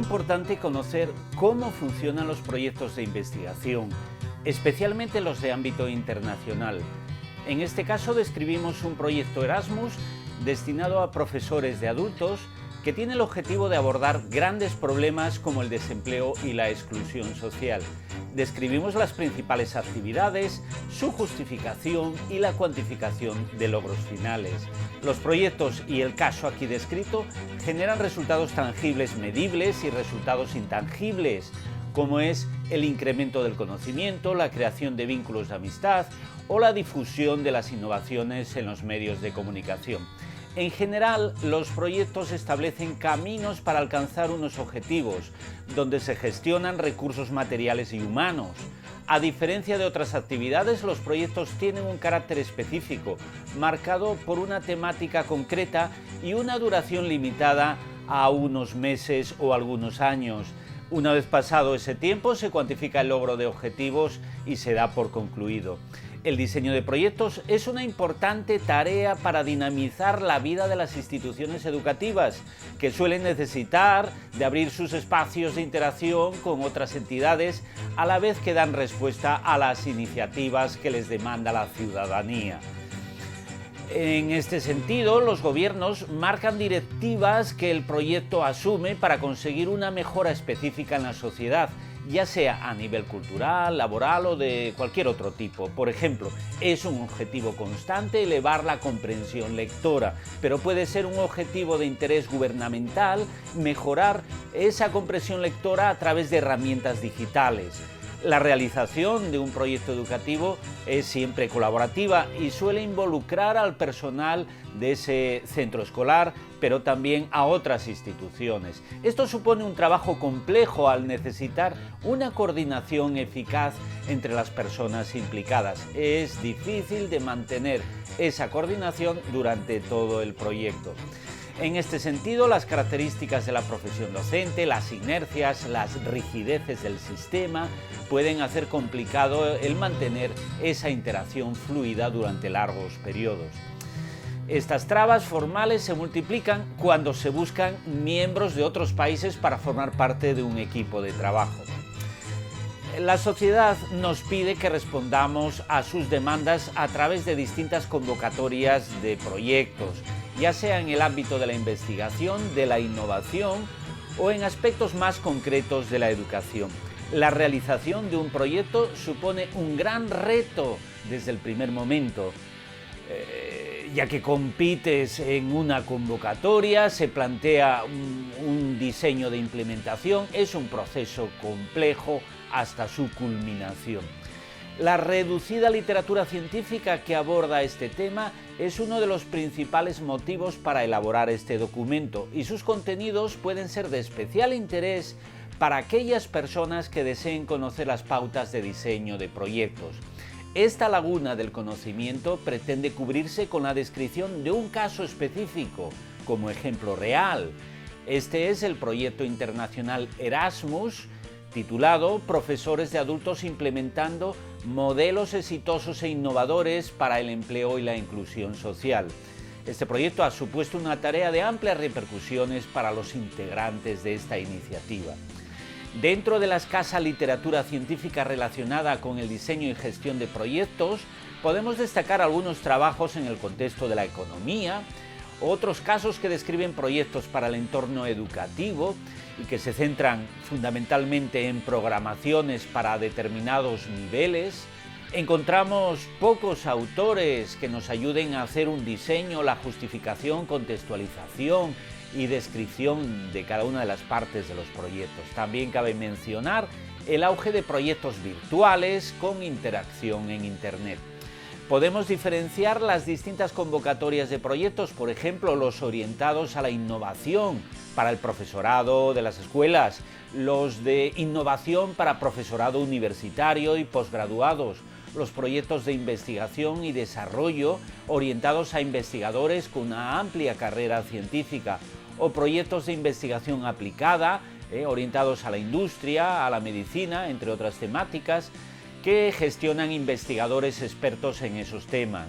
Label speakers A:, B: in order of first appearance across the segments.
A: importante conocer cómo funcionan los proyectos de investigación, especialmente los de ámbito internacional. En este caso describimos un proyecto Erasmus destinado a profesores de adultos que tiene el objetivo de abordar grandes problemas como el desempleo y la exclusión social. Describimos las principales actividades, su justificación y la cuantificación de logros finales. Los proyectos y el caso aquí descrito generan resultados tangibles medibles y resultados intangibles, como es el incremento del conocimiento, la creación de vínculos de amistad o la difusión de las innovaciones en los medios de comunicación. En general, los proyectos establecen caminos para alcanzar unos objetivos, donde se gestionan recursos materiales y humanos. A diferencia de otras actividades, los proyectos tienen un carácter específico, marcado por una temática concreta y una duración limitada a unos meses o algunos años. Una vez pasado ese tiempo, se cuantifica el logro de objetivos y se da por concluido. El diseño de proyectos es una importante tarea para dinamizar la vida de las instituciones educativas, que suelen necesitar de abrir sus espacios de interacción con otras entidades, a la vez que dan respuesta a las iniciativas que les demanda la ciudadanía. En este sentido, los gobiernos marcan directivas que el proyecto asume para conseguir una mejora específica en la sociedad, ya sea a nivel cultural, laboral o de cualquier otro tipo. Por ejemplo, es un objetivo constante elevar la comprensión lectora, pero puede ser un objetivo de interés gubernamental mejorar esa comprensión lectora a través de herramientas digitales. La realización de un proyecto educativo es siempre colaborativa y suele involucrar al personal de ese centro escolar, pero también a otras instituciones. Esto supone un trabajo complejo al necesitar una coordinación eficaz entre las personas implicadas. Es difícil de mantener esa coordinación durante todo el proyecto. En este sentido, las características de la profesión docente, las inercias, las rigideces del sistema pueden hacer complicado el mantener esa interacción fluida durante largos periodos. Estas trabas formales se multiplican cuando se buscan miembros de otros países para formar parte de un equipo de trabajo. La sociedad nos pide que respondamos a sus demandas a través de distintas convocatorias de proyectos, ya sea en el ámbito de la investigación, de la innovación o en aspectos más concretos de la educación. La realización de un proyecto supone un gran reto desde el primer momento, ya que compites en una convocatoria, se plantea un diseño de implementación, es un proceso complejo hasta su culminación. La reducida literatura científica que aborda este tema es uno de los principales motivos para elaborar este documento y sus contenidos pueden ser de especial interés para aquellas personas que deseen conocer las pautas de diseño de proyectos. Esta laguna del conocimiento pretende cubrirse con la descripción de un caso específico, como ejemplo real. Este es el proyecto internacional Erasmus, titulado Profesores de adultos implementando modelos exitosos e innovadores para el empleo y la inclusión social. Este proyecto ha supuesto una tarea de amplias repercusiones para los integrantes de esta iniciativa. Dentro de la escasa literatura científica relacionada con el diseño y gestión de proyectos, podemos destacar algunos trabajos en el contexto de la economía, otros casos que describen proyectos para el entorno educativo y que se centran fundamentalmente en programaciones para determinados niveles. Encontramos pocos autores que nos ayuden a hacer un diseño, la justificación, contextualización y descripción de cada una de las partes de los proyectos. También cabe mencionar el auge de proyectos virtuales con interacción en Internet. Podemos diferenciar las distintas convocatorias de proyectos, por ejemplo, los orientados a la innovación para el profesorado de las escuelas, los de innovación para profesorado universitario y posgraduados, los proyectos de investigación y desarrollo orientados a investigadores con una amplia carrera científica, o proyectos de investigación aplicada orientados a la industria, a la medicina, entre otras temáticas, que gestionan investigadores expertos en esos temas.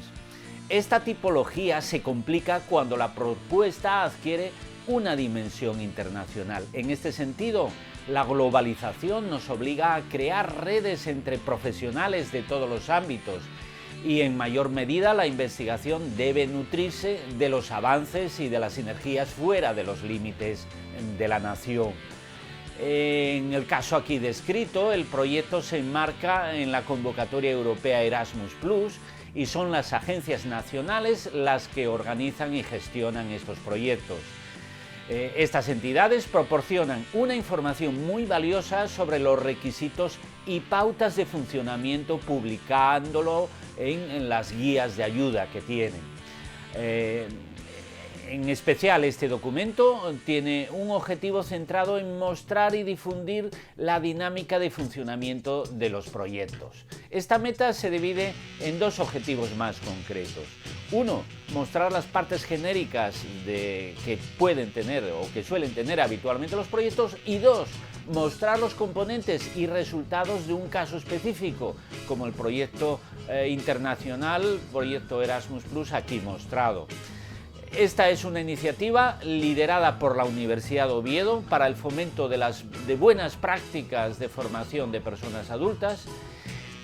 A: Esta tipología se complica cuando la propuesta adquiere una dimensión internacional. En este sentido, la globalización nos obliga a crear redes entre profesionales de todos los ámbitos y en mayor medida la investigación debe nutrirse de los avances y de las sinergias fuera de los límites de la nación. En el caso aquí descrito, el proyecto se enmarca en la convocatoria europea Erasmus+, y son las agencias nacionales las que organizan y gestionan estos proyectos. Estas entidades proporcionan una información muy valiosa sobre los requisitos y pautas de funcionamiento, publicándolo en las guías de ayuda que tienen. En especial, este documento tiene un objetivo centrado en mostrar y difundir la dinámica de funcionamiento de los proyectos. Esta meta se divide en dos objetivos más concretos. Uno, mostrar las partes genéricas que pueden tener o que suelen tener habitualmente los proyectos, y dos, mostrar los componentes y resultados de un caso específico, como el proyecto internacional, proyecto Erasmus+, aquí mostrado. Esta es una iniciativa liderada por la Universidad de Oviedo para el fomento de buenas prácticas de formación de personas adultas,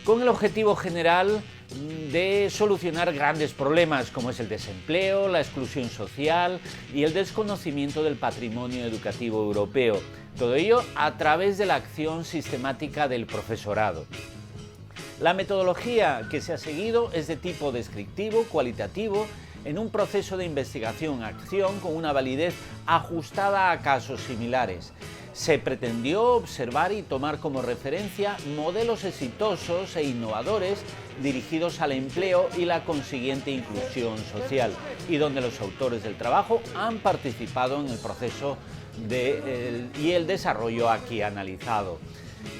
A: con el objetivo general de solucionar grandes problemas como es el desempleo, la exclusión social y el desconocimiento del patrimonio educativo europeo. Todo ello a través de la acción sistemática del profesorado. La metodología que se ha seguido es de tipo descriptivo, cualitativo, en un proceso de investigación-acción con una validez ajustada a casos similares. Se pretendió observar y tomar como referencia modelos exitosos e innovadores dirigidos al empleo y la consiguiente inclusión social, y donde los autores del trabajo han participado en el proceso y el desarrollo aquí analizado.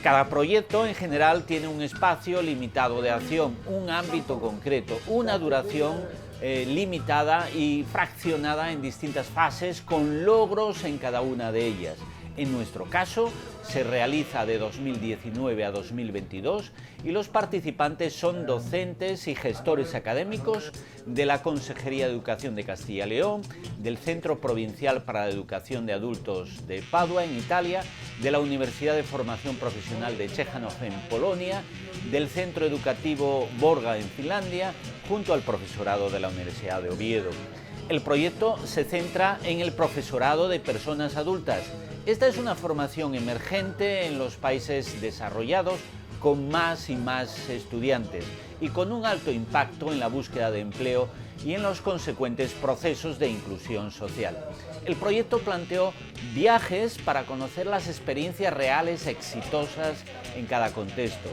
A: Cada proyecto en general tiene un espacio limitado de acción, un ámbito concreto, una duración limitada y fraccionada en distintas fases con logros en cada una de ellas. En nuestro caso, se realiza de 2019 a 2022 y los participantes son docentes y gestores académicos de la Consejería de Educación de Castilla y León, del Centro Provincial para la Educación de Adultos de Padua, en Italia, de la Universidad de Formación Profesional de Ciechanów en Polonia, del Centro Educativo Borga en Finlandia, junto al profesorado de la Universidad de Oviedo. El proyecto se centra en el profesorado de personas adultas. Esta es una formación emergente en los países desarrollados con más y más estudiantes y con un alto impacto en la búsqueda de empleo y en los consecuentes procesos de inclusión social. El proyecto planteó viajes para conocer las experiencias reales exitosas en cada contexto.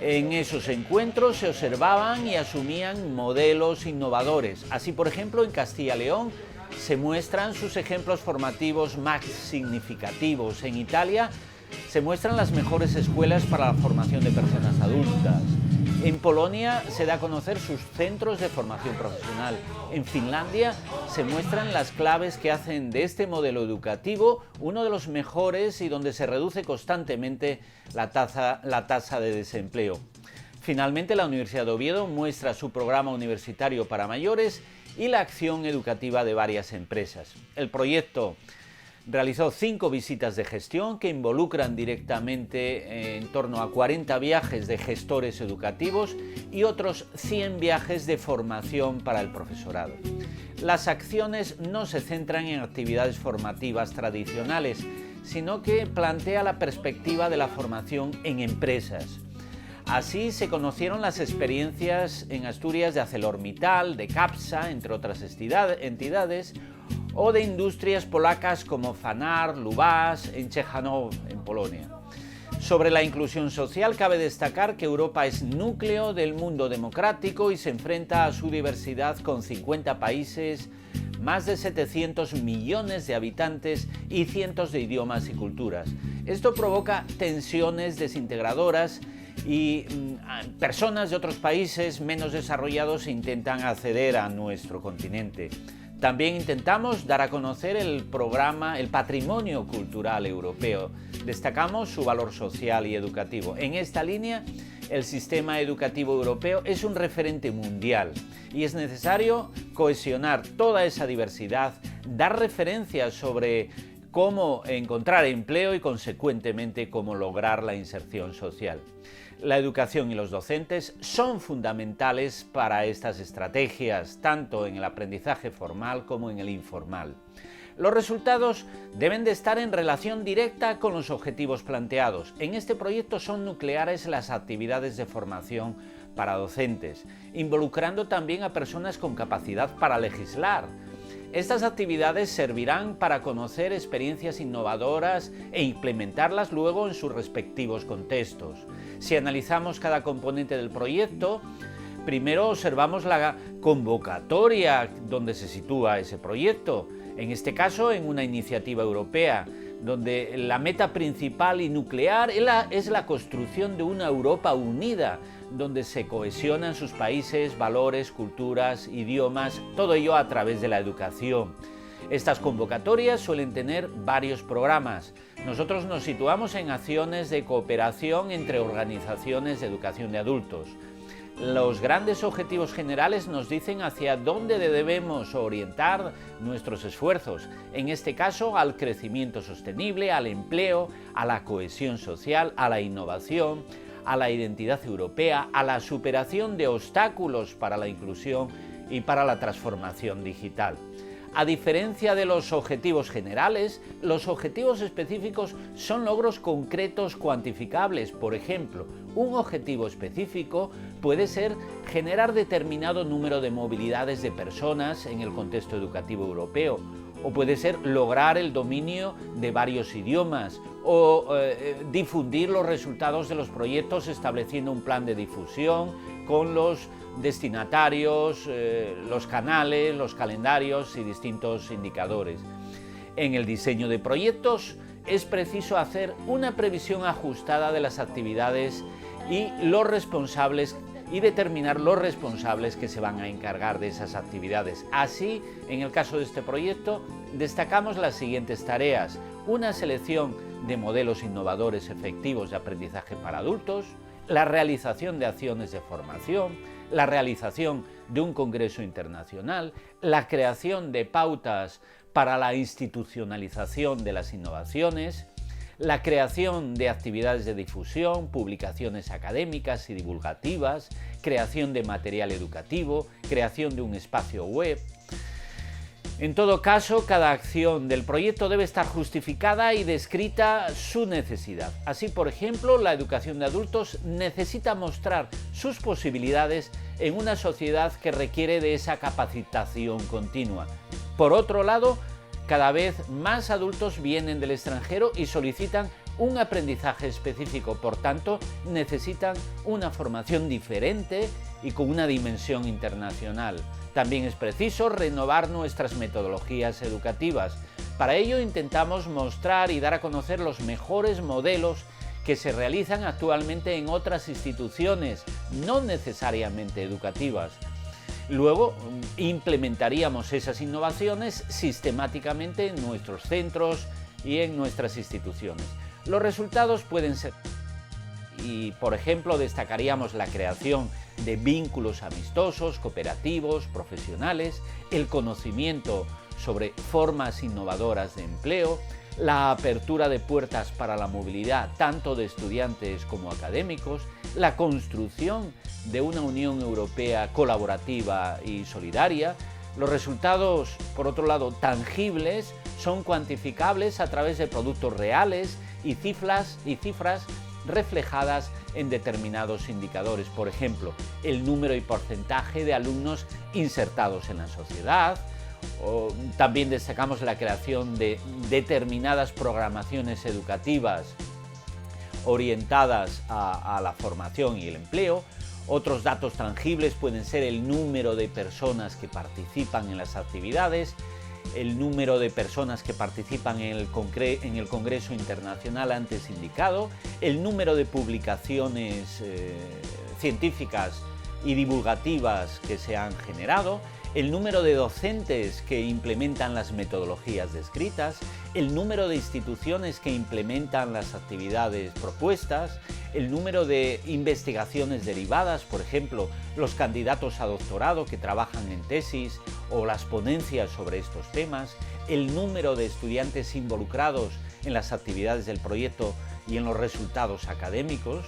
A: En esos encuentros se observaban y asumían modelos innovadores. Así, por ejemplo, en Castilla y León se muestran sus ejemplos formativos más significativos. En Italia se muestran las mejores escuelas para la formación de personas adultas. En Polonia se da a conocer sus centros de formación profesional. En Finlandia se muestran las claves que hacen de este modelo educativo uno de los mejores y donde se reduce constantemente la tasa de desempleo. Finalmente, la Universidad de Oviedo muestra su programa universitario para mayores y la acción educativa de varias empresas. El proyecto realizó 5 visitas de gestión que involucran directamente en torno a 40 viajes de gestores educativos y otros 100 viajes de formación para el profesorado. Las acciones no se centran en actividades formativas tradicionales, sino que plantea la perspectiva de la formación en empresas. Así se conocieron las experiencias en Asturias de ArcelorMittal, de Capsa, entre otras entidades, o de industrias polacas como Fanar, Lubas, en Ciechanów, en Polonia. Sobre la inclusión social, cabe destacar que Europa es núcleo del mundo democrático y se enfrenta a su diversidad con 50 países, más de 700 millones de habitantes y cientos de idiomas y culturas. Esto provoca tensiones desintegradoras y personas de otros países menos desarrollados intentan acceder a nuestro continente. También intentamos dar a conocer el patrimonio cultural europeo. Destacamos su valor social y educativo. En esta línea, el sistema educativo europeo es un referente mundial y es necesario cohesionar toda esa diversidad dar referencias sobre cómo encontrar empleo y, consecuentemente, cómo lograr la inserción social. La educación y los docentes son fundamentales para estas estrategias, tanto en el aprendizaje formal como en el informal. Los resultados deben de estar en relación directa con los objetivos planteados. En este proyecto son nucleares las actividades de formación para docentes, involucrando también a personas con capacidad para legislar. Estas actividades servirán para conocer experiencias innovadoras e implementarlas luego en sus respectivos contextos. Si analizamos cada componente del proyecto, primero observamos la convocatoria donde se sitúa ese proyecto, en este caso en una iniciativa europea, donde la meta principal y nuclear es la construcción de una Europa unida, donde se cohesionan sus países, valores, culturas, idiomas, todo ello a través de la educación. Estas convocatorias suelen tener varios programas. Nosotros nos situamos en acciones de cooperación entre organizaciones de educación de adultos. Los grandes objetivos generales nos dicen hacia dónde debemos orientar nuestros esfuerzos, en este caso al crecimiento sostenible, al empleo, a la cohesión social, a la innovación, a la identidad europea, a la superación de obstáculos para la inclusión y para la transformación digital. A diferencia de los objetivos generales, los objetivos específicos son logros concretos cuantificables. Por ejemplo, un objetivo específico puede ser generar determinado número de movilidades de personas en el contexto educativo europeo, o puede ser lograr el dominio de varios idiomas, o difundir los resultados de los proyectos estableciendo un plan de difusión con los destinatarios, los canales, los calendarios y distintos indicadores. En el diseño de proyectos es preciso hacer una previsión ajustada de las actividades y determinar los responsables que se van a encargar de esas actividades. Así, en el caso de este proyecto, destacamos las siguientes tareas: una selección de modelos innovadores efectivos de aprendizaje para adultos, la realización de acciones de formación, la realización de un congreso internacional, la creación de pautas para la institucionalización de las innovaciones, la creación de actividades de difusión, publicaciones académicas y divulgativas, creación de material educativo, creación de un espacio web. En todo caso, cada acción del proyecto debe estar justificada y descrita su necesidad. Así, por ejemplo, la educación de adultos necesita mostrar sus posibilidades en una sociedad que requiere de esa capacitación continua. Por otro lado, cada vez más adultos vienen del extranjero y solicitan un aprendizaje específico, por tanto, necesitan una formación diferente y con una dimensión internacional. También es preciso renovar nuestras metodologías educativas. Para ello intentamos mostrar y dar a conocer los mejores modelos que se realizan actualmente en otras instituciones, no necesariamente educativas. Luego implementaríamos esas innovaciones sistemáticamente en nuestros centros y en nuestras instituciones. Los resultados pueden ser, por ejemplo, destacaríamos la creación de vínculos amistosos, cooperativos, profesionales, el conocimiento sobre formas innovadoras de empleo, la apertura de puertas para la movilidad tanto de estudiantes como académicos, la construcción de una Unión Europea colaborativa y solidaria. Los resultados, por otro lado, tangibles, son cuantificables a través de productos reales y cifras reflejadas en determinados indicadores. Por ejemplo, el número y porcentaje de alumnos insertados en la sociedad. También destacamos la creación de determinadas programaciones educativas orientadas a la formación y el empleo. Otros datos tangibles pueden ser el número de personas que participan en las actividades, el número de personas que participan en el Congreso Internacional antes indicado, el número de publicaciones científicas y divulgativas que se han generado, el número de docentes que implementan las metodologías descritas, el número de instituciones que implementan las actividades propuestas, el número de investigaciones derivadas, por ejemplo, los candidatos a doctorado que trabajan en tesis o las ponencias sobre estos temas, el número de estudiantes involucrados en las actividades del proyecto y en los resultados académicos.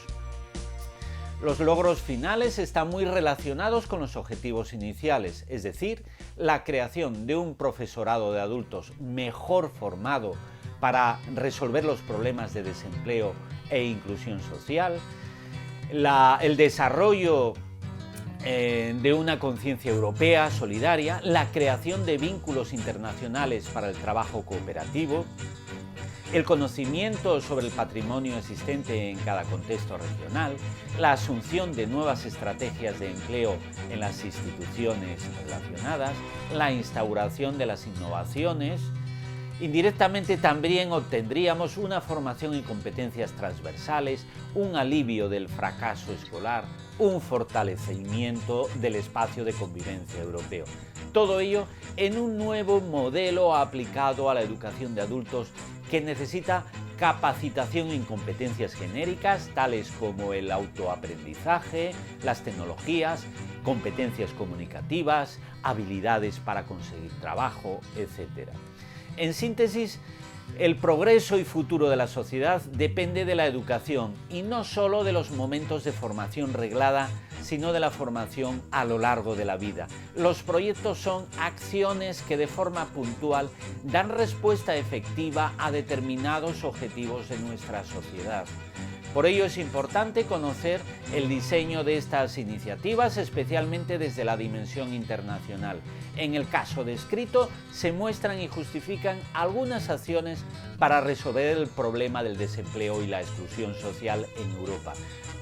A: Los logros finales están muy relacionados con los objetivos iniciales, es decir, la creación de un profesorado de adultos mejor formado para resolver los problemas de desempleo e inclusión social, el desarrollo de una conciencia europea solidaria, la creación de vínculos internacionales para el trabajo cooperativo, el conocimiento sobre el patrimonio existente en cada contexto regional, la asunción de nuevas estrategias de empleo en las instituciones relacionadas, la instauración de las innovaciones. Indirectamente también obtendríamos una formación en competencias transversales, un alivio del fracaso escolar, un fortalecimiento del espacio de convivencia europeo. Todo ello en un nuevo modelo aplicado a la educación de adultos que necesita capacitación en competencias genéricas, tales como el autoaprendizaje, las tecnologías, competencias comunicativas, habilidades para conseguir trabajo, etc. En síntesis, el progreso y futuro de la sociedad depende de la educación y no solo de los momentos de formación reglada, sino de la formación a lo largo de la vida. Los proyectos son acciones que de forma puntual dan respuesta efectiva a determinados objetivos de nuestra sociedad. Por ello es importante conocer el diseño de estas iniciativas, especialmente desde la dimensión internacional. En el caso descrito, se muestran y justifican algunas acciones para resolver el problema del desempleo y la exclusión social en Europa.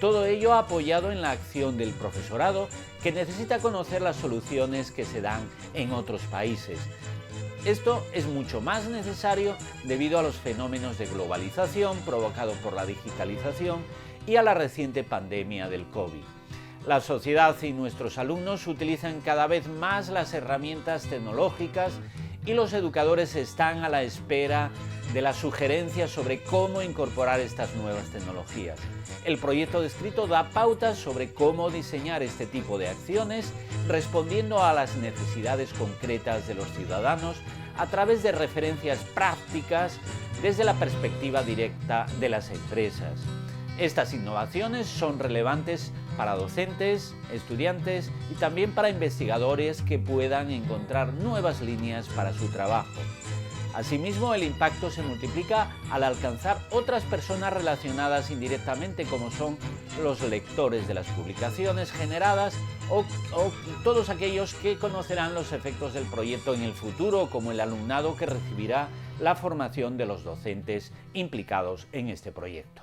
A: Todo ello apoyado en la acción del profesorado, que necesita conocer las soluciones que se dan en otros países. Esto es mucho más necesario debido a los fenómenos de globalización provocado por la digitalización y a la reciente pandemia del COVID. La sociedad y nuestros alumnos utilizan cada vez más las herramientas tecnológicas y los educadores están a la espera de las sugerencias sobre cómo incorporar estas nuevas tecnologías. El proyecto descrito da pautas sobre cómo diseñar este tipo de acciones, respondiendo a las necesidades concretas de los ciudadanos a través de referencias prácticas desde la perspectiva directa de las empresas. Estas innovaciones son relevantes para docentes, estudiantes y también para investigadores que puedan encontrar nuevas líneas para su trabajo. Asimismo, el impacto se multiplica al alcanzar otras personas relacionadas indirectamente, como son los lectores de las publicaciones generadas o todos aquellos que conocerán los efectos del proyecto en el futuro, como el alumnado que recibirá la formación de los docentes implicados en este proyecto.